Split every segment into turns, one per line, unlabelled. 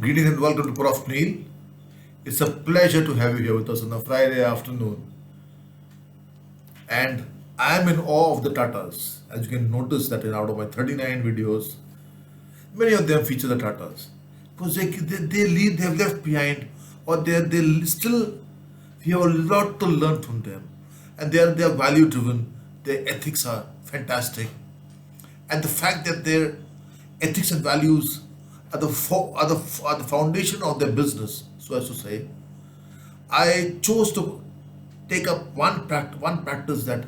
Greetings and welcome to profneel. It's a pleasure to have you here with us on a Friday afternoon. And I'm in awe of the Tatas. As you can notice that out of my 39 videos, many of them feature the Tatas. Because they have left behind, or they still, we have a lot to learn from them. And they are value driven, their ethics are fantastic. And the fact that their ethics and values are the foundation of their business, so as to say, I chose to take up one practice that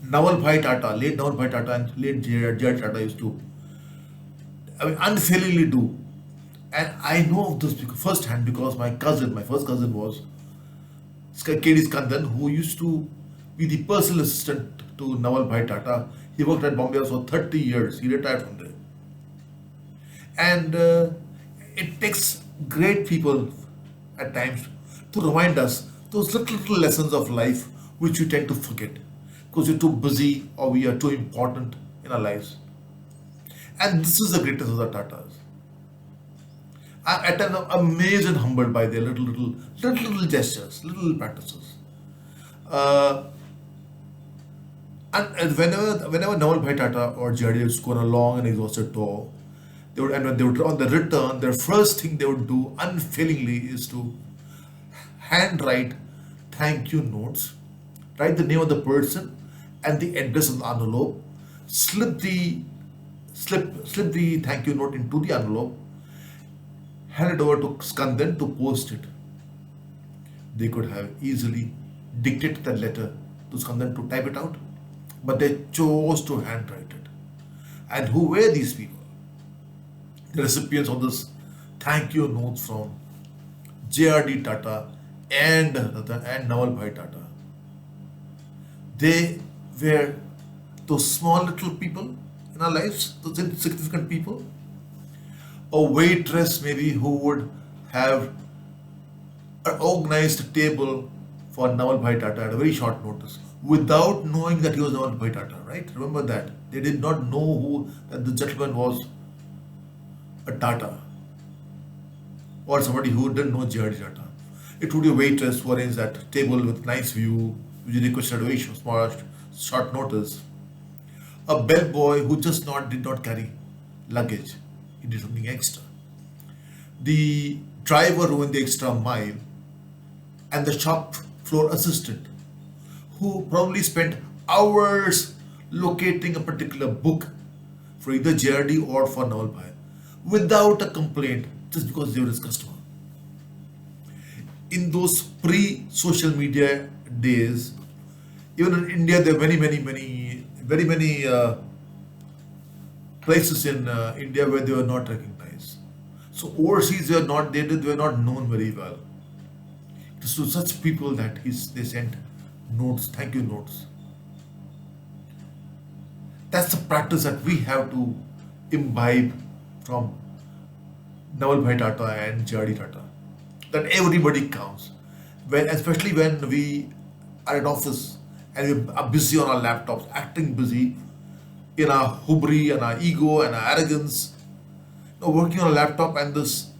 late Navalbhai Tata and late jrdtata used to, unfailingly do. And I know of this firsthand because my first cousin was KD Skandan, who used to be the personal assistant to Navalbhai Tata. He worked at bombayhouse for 30 years. He retired from there. And it takes great people at times to remind us those little lessons of life which we tend to forget because we're too busy or we are too important in our lives. And this is the greatest of the Tatas. I'm amazed and humbled by their little gestures, little practices. Uh, and whenever Naval Bhai Tata or JD used to go on a long and exhausted tour, when they would on the return, their first thing they would do unfailingly is to handwrite thank you notes, write the name of the person and the address of the envelope, slip the thank you note into the envelope, hand it over to Skandan to post it. They could have easily dictated that letter to Skandan to type it out, but they chose to handwrite it. And who were these people? The recipients of this thank you notes from jrdtata and Navalbhai Tata. They were those small little people in our lives, those insignificant people. A waitress maybe who would have an organized table for Navalbhai Tata at a very short notice without knowing that he was Navalbhai Tata, right? Remember that. They did not know who that the gentleman was a Tata or somebody who didn't know J.R.D. Tata. It would be a waitress who arranged that table with nice view, which requested a very short notice. A bellboy who just not did not carry luggage. He did something extra. The driver who went the extra mile, and the shop floor assistant who probably spent hours locating a particular book for either JRD or for Navalbhai without a complaint just because they were his customer. In those pre-social media days, even in India, there are very many places in India where they were not recognized. So overseas, they were not known very well. It is to such people that they sent notes, thank you notes. That's the practice that we have to imbibe from Navalbhai Tata and J.R.D. Tata. That everybody counts. Especially when we are at office and we are busy on our laptops, acting busy in our hubris and our ego and our arrogance. Working on a laptop and this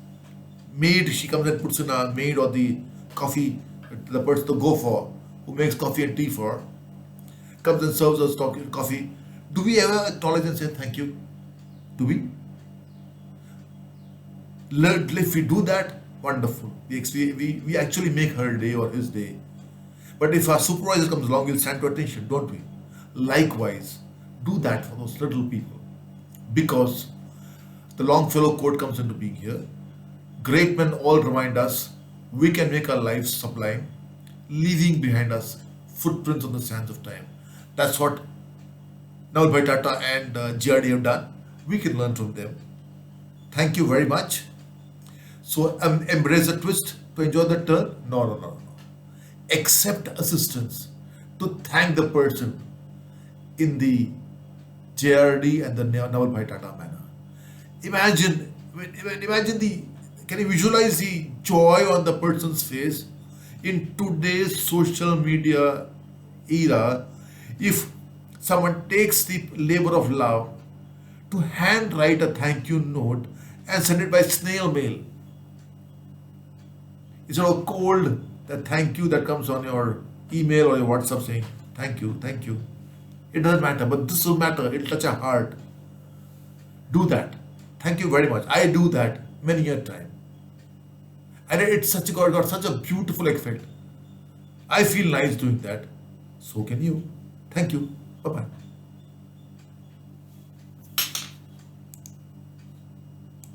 maid, she comes and puts in a maid or the coffee, the person to go for, who makes coffee and tea for, comes and serves us coffee. Do we ever acknowledge and say thank you? Do we? If we do that, wonderful. We actually make her day or his day. But if our supervisor comes along, we'll stand to attention, don't we? Likewise, do that for those little people. Because the Longfellow quote comes into being here. Great men all remind us we can make our lives sublime, leaving behind us footprints on the sands of time. That's what Navalbhai Tata and JRD have done. We can learn from them. Thank you very much. So embrace the twist to enjoy the turn? No. Accept assistance to thank the person in the JRD and the Navalbhai Tata manner. Imagine can you visualize the joy on the person's face in today's social media era if someone takes the labor of love to handwrite a thank you note and send it by snail mail? Instead of cold that thank you that comes on your email or your WhatsApp saying thank you, thank you. It doesn't matter, but this will matter. It'll touch a heart. Do that. Thank you very much. I do that many a time. And it's such a got such a beautiful effect. I feel nice doing that. So can you. Thank you. Bye bye.